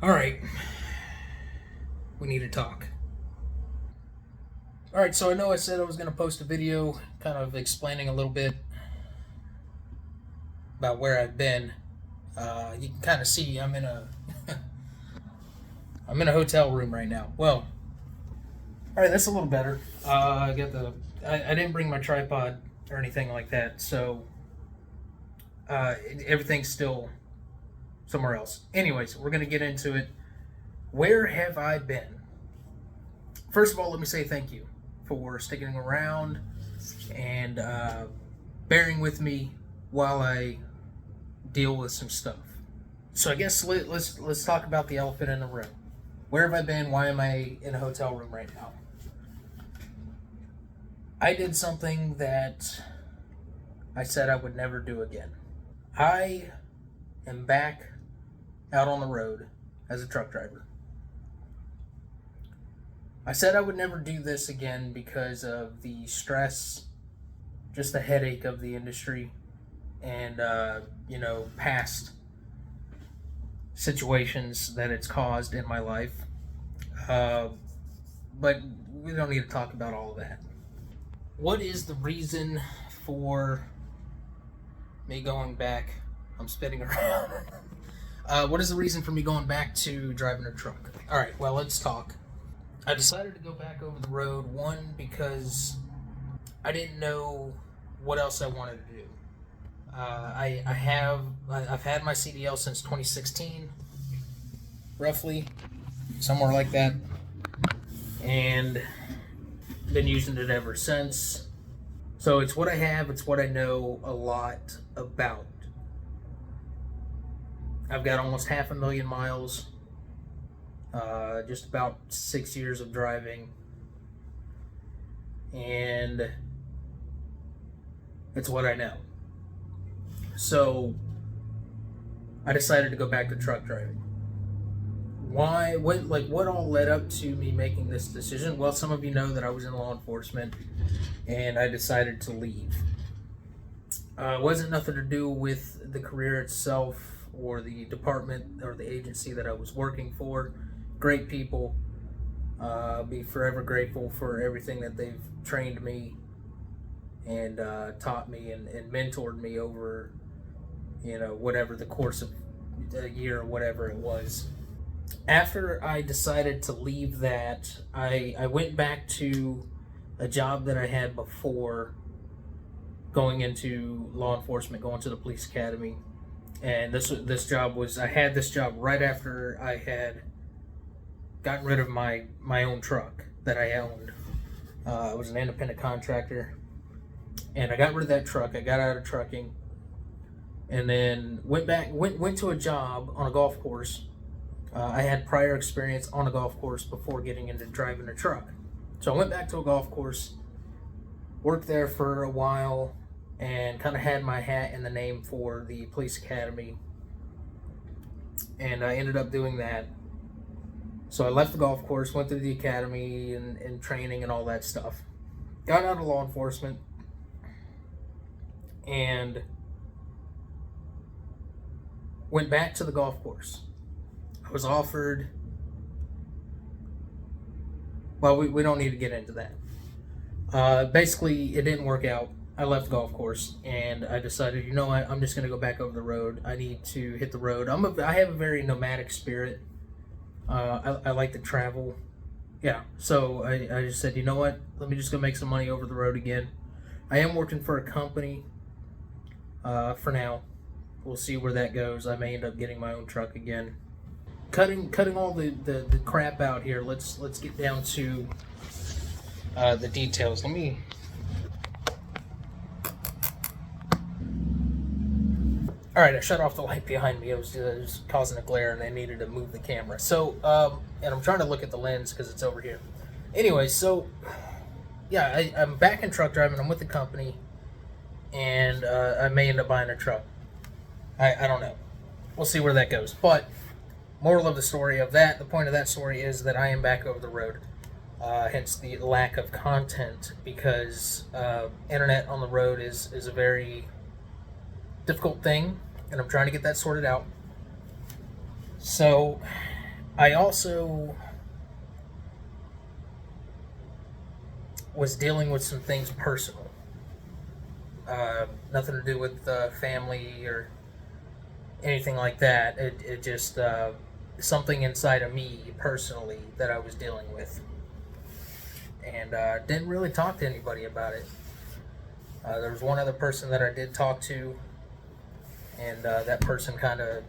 All right, we need to talk. All right, so I know I said I was going to post a video kind of explaining a little bit about where I've been. You can kind of see I'm in a I'm in a hotel room right now. Well, all right, that's a little better. I got the I didn't bring my tripod or anything like that, so everything's still somewhere else. Anyways, we're going to get into it. Where have I been? First of all, let me say thank you for sticking around and bearing with me while I deal with some stuff. So I guess let's talk about the elephant in the room. Where have I been? Why am I in a hotel room right now? I did something that I said I would never do again. I am back out on the road as a truck driver. I said I would never do this again because of the stress, just the headache of the industry, and past situations that it's caused in my life. But we don't need to talk about all of that. What is the reason for me going back? I'm spinning around. What is the reason for me going back to driving a truck? All right, well, let's talk. I decided to go back over the road, one, because I didn't know what else I wanted to do. I've had my CDL since 2016, roughly, somewhere like that, and been using it ever since. So it's what I have, it's what I know a lot about. I've got almost 500,000 miles. Just about 6 years of driving, and it's what I know. So I decided to go back to truck driving. Why? What all led up to me making this decision? Well, some of you know that I was in law enforcement, and I decided to leave. It wasn't nothing to do with the career itself or the department or the agency that I was working for. Great people. Be forever grateful for everything that they've trained me and taught me and mentored me over, whatever the course of a year or whatever it was. After I decided to leave that, I went back to a job that I had before going into law enforcement, going to the police academy. And this job was, I had this job right after I had gotten rid of my own truck that I owned. I was an independent contractor, and I got rid of that truck. I got out of trucking, and then went to a job on a golf course. I had prior experience on a golf course before getting into driving a truck, so I went back to a golf course, worked there for a while, and kind of had my hat in the name for the police academy, and I ended up doing that. So I left the golf course, went through the academy and training and all that stuff. Got out of law enforcement, and went back to the golf course. I was offered, well, we don't need to get into that. Basically, it didn't work out. I left the golf course, and I decided, you know what, I'm just going to go back over the road. I need to hit the road. I have a very nomadic spirit. I like to travel. Yeah, so I just said, you know what, let me just go make some money over the road again. I am working for a company for now. We'll see where that goes. I may end up getting my own truck again. Cutting all the crap out here, let's get down to the details. Let me... Alright, I shut off the light behind me. It was causing a glare, and I needed to move the camera. So, and I'm trying to look at the lens because it's over here. Anyway, so, yeah, I'm back in truck driving. I'm with the company, and I may end up buying a truck. I don't know. We'll see where that goes. But, moral of the story of that, the point of that story is that I am back over the road. Hence the lack of content, because internet on the road is a very difficult thing, and I'm trying to get that sorted out. So I also was dealing with some things personal. Nothing to do with family or anything like that. It just something inside of me personally that I was dealing with, and didn't really talk to anybody about it. There was one other person that I did talk to, and that person kind of,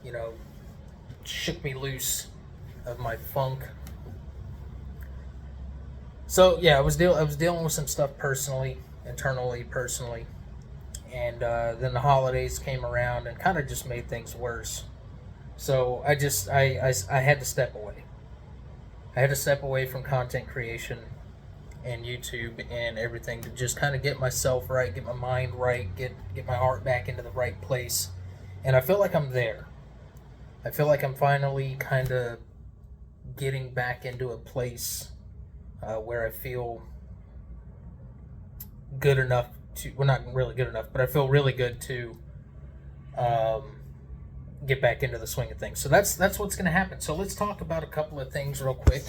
you know, shook me loose of my funk. So yeah, I was dealing with some stuff personally, internally, personally, and then the holidays came around and kind of just made things worse. So I had to step away. I had to step away from content creation and YouTube and everything to just kind of get myself right, get my mind right, get my heart back into the right place. And I feel like I'm there. I feel like I'm finally kind of getting back into a place where I feel good enough to, well, not really good enough, but I feel really good to um, get back into the swing of things. So that's what's going to happen. So let's talk about a couple of things real quick.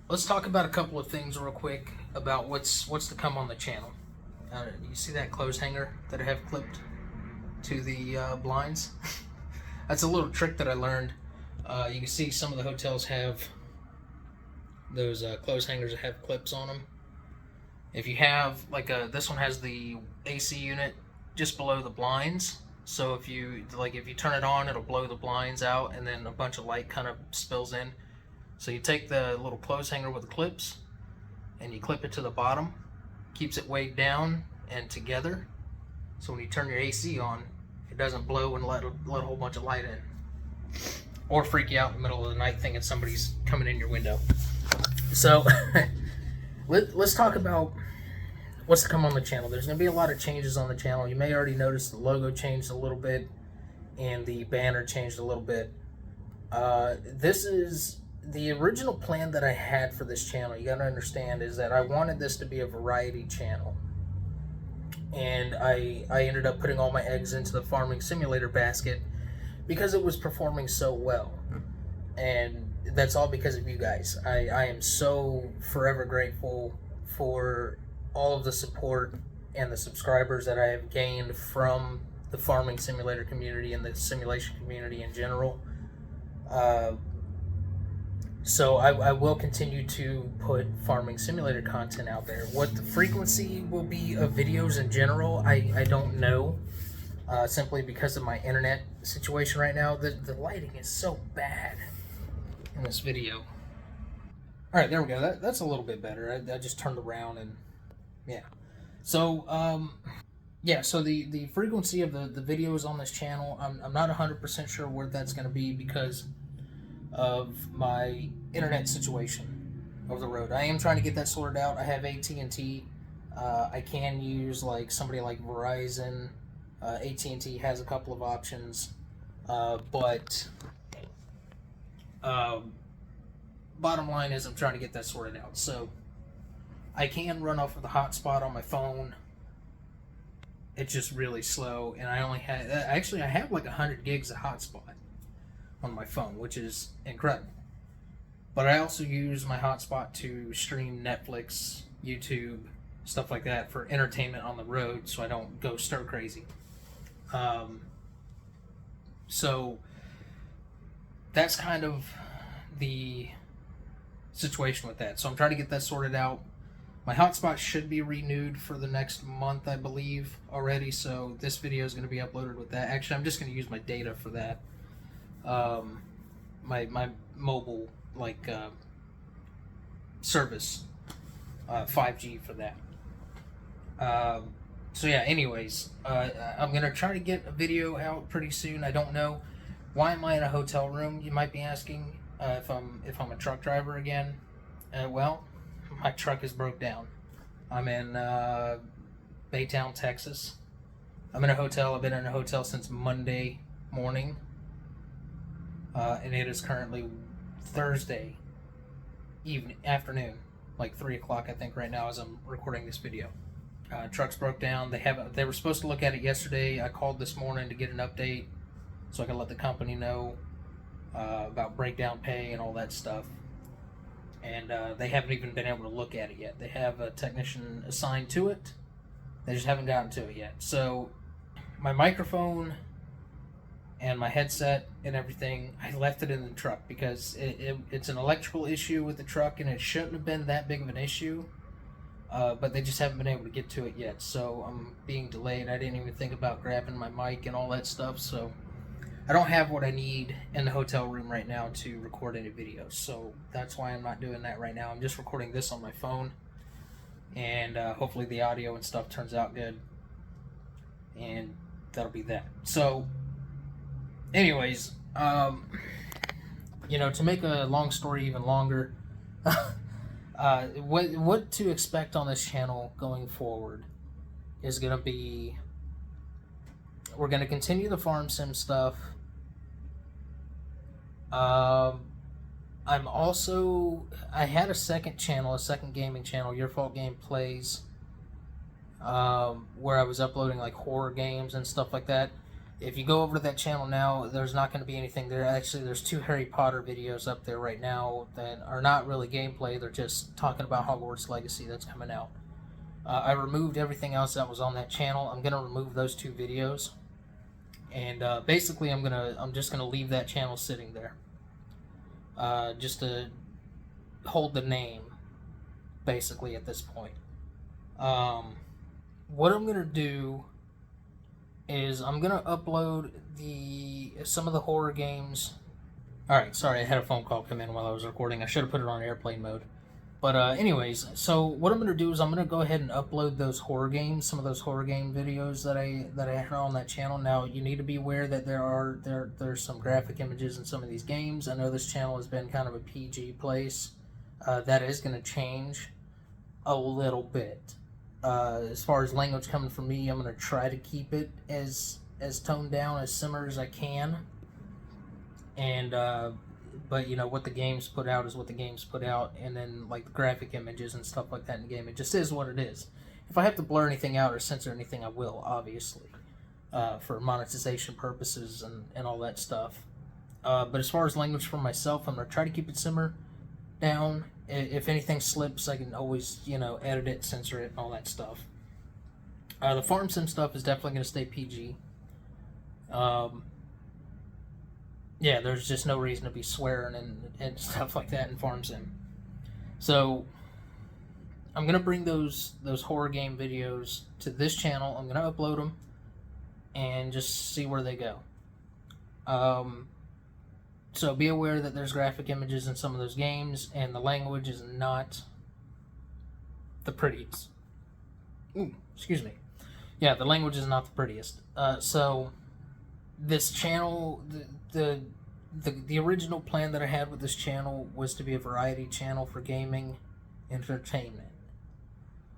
Let's talk about a couple of things real quick about what's to come on the channel. You see that clothes hanger that I have clipped to the blinds? That's a little trick that I learned. You can see some of the hotels have those clothes hangers that have clips on them. If you have this one has the AC unit just below the blinds. So if you turn it on, it'll blow the blinds out, and then a bunch of light kind of spills in. So you take the little clothes hanger with the clips, and you clip it to the bottom, keeps it weighed down and together. So when you turn your AC on, it doesn't blow and let a whole bunch of light in, or freak you out in the middle of the night thinking somebody's coming in your window. So let's talk about what's to come on the channel. There's going to be a lot of changes on the channel. You may already notice the logo changed a little bit and the banner changed a little bit. This is the original plan that I had for this channel. You got to understand is that I wanted this to be a variety channel. And I ended up putting all my eggs into the farming simulator basket because it was performing so well. And that's all because of you guys. I am so forever grateful for all of the support and the subscribers that I have gained from the farming simulator community and the simulation community in general. So I will continue to put farming simulator content out there. What the frequency will be of videos in general, I don't know. Simply because of my internet situation right now. The lighting is so bad in this video. Alright, there we go. That's a little bit better. I just turned around and yeah. So, so the frequency of the videos on this channel, I'm not 100% sure where that's going to be because of my internet situation over the road. I am trying to get that sorted out. I have AT&T. I can use somebody like Verizon. AT&T has a couple of options, but bottom line is I'm trying to get that sorted out. So I can run off of the hotspot on my phone. It's just really slow, and I only had I have 100 gigs of hotspot on my phone, which is incredible. But I also use my hotspot to stream Netflix, YouTube, stuff like that for entertainment on the road, so I don't go stir crazy. So that's kind of the situation with that. So I'm trying to get that sorted out. My hotspot should be renewed for the next month, I believe, already. So this video is going to be uploaded with that. Actually, I'm just going to use my data for that. My mobile service, 5G for that. So yeah. Anyways, I'm going to try to get a video out pretty soon. I don't know. Why am I in a hotel room? You might be asking. If I'm a truck driver again. Well, my truck is broke down. I'm in Baytown, Texas. I'm in a hotel. I've been in a hotel since Monday morning. And it is currently Thursday afternoon, 3 o'clock I think right now as I'm recording this video. Truck's broke down. They were supposed to look at it yesterday. I called this morning to get an update so I can let the company know about breakdown pay and all that stuff. And they haven't even been able to look at it yet. They have a technician assigned to it. They just haven't gotten to it yet. So my microphone and my headset and everything, I left it in the truck because it's an electrical issue with the truck, and it shouldn't have been that big of an issue. But they just haven't been able to get to it yet, so I'm being delayed. I didn't even think about grabbing my mic and all that stuff, so I don't have what I need in the hotel room right now to record any videos, so that's why I'm not doing that right now. I'm just recording this on my phone, and hopefully the audio and stuff turns out good, and that'll be that. So anyways, to make a long story even longer, what to expect on this channel going forward is going to be, we're going to continue the farm sim stuff. I had a second channel, a second gaming channel, Your Fault Game Plays, where I was uploading like horror games and stuff like that. If you go over to that channel now, there's not going to be anything there. Actually, there's 2 Harry Potter videos up there right now that are not really gameplay. They're just talking about Hogwarts Legacy that's coming out. I removed everything else that was on that channel. I'm going to remove those 2 videos. And basically, I'm just gonna leave that channel sitting there, just to hold the name, basically at this point. What I'm gonna do is I'm gonna upload some of the horror games. All right, sorry, I had a phone call come in while I was recording. I should have put it on airplane mode. But anyways, so what I'm going to do is I'm going to go ahead and upload those horror games, some of those horror game videos that I had on that channel. Now, you need to be aware that there's some graphic images in some of these games. I know this channel has been kind of a PG place. That is going to change a little bit. As far as language coming from me, I'm going to try to keep it as toned down, as simmer as I can. And but what the games put out is what the games put out, and then like the graphic images and stuff like that in the game, it just is what it is. If I have to blur anything out or censor anything, I will, obviously, for monetization purposes and all that stuff. But as far as language for myself, I'm going to try to keep it simmer down. If anything slips, I can always, edit it, censor it, and all that stuff. The farm sim stuff is definitely going to stay PG. Yeah, there's just no reason to be swearing and stuff like that in farm sim. So I'm gonna bring those horror game videos to this channel. I'm gonna upload them and just see where they go. So be aware that there's graphic images in some of those games, and the language is not the prettiest. Ooh, excuse me. Yeah, the language is not the prettiest. So this channel, the original plan that I had with this channel was to be a variety channel for gaming entertainment.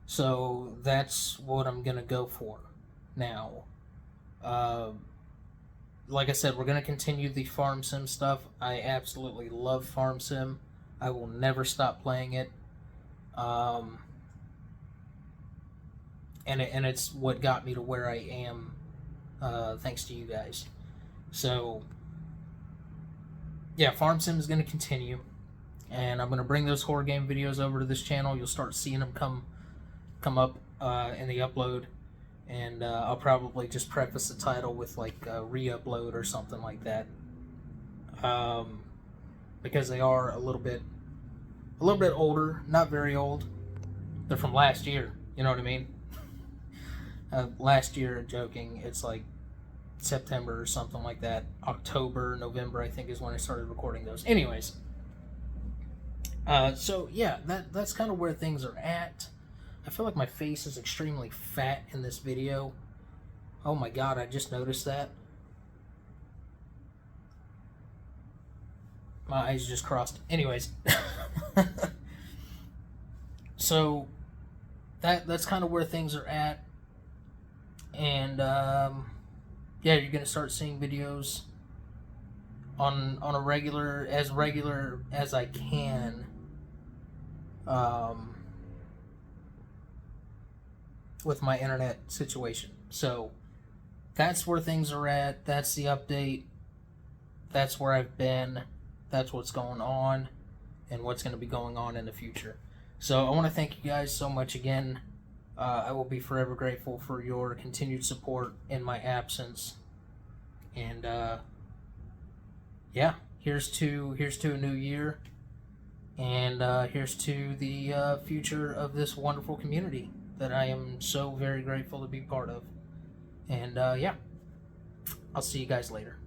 So that's what I'm gonna go for now. Like I said, we're gonna continue the farm sim stuff. I absolutely love farm sim. I will never stop playing it. And it's what got me to where I am, thanks to you guys. So yeah, farm sim is going to continue, and I'm going to bring those horror game videos over to this channel. You'll start seeing them come up in the upload, and I'll probably just preface the title with like re-upload or something like that, because they are a little bit older, not very old. They're from last year, you know what I mean? Last year, joking, it's like September or something like that. October, November, I think, is when I started recording those. Anyways, so yeah, that's kind of where things are at. I feel like my face is extremely fat in this video. Oh my god, I just noticed that. My eyes just crossed. Anyways, so that's kind of where things are at, and yeah, you're gonna start seeing videos on a regular as I can, with my internet situation. So that's where things are at. That's the update. that's where I've been, that's what's going on, and what's going to be going on in the future. So I want to thank you guys so much again. I will be forever grateful for your continued support in my absence. And yeah, here's to a new year, and here's to the future of this wonderful community that I am so very grateful to be part of. And yeah, I'll see you guys later.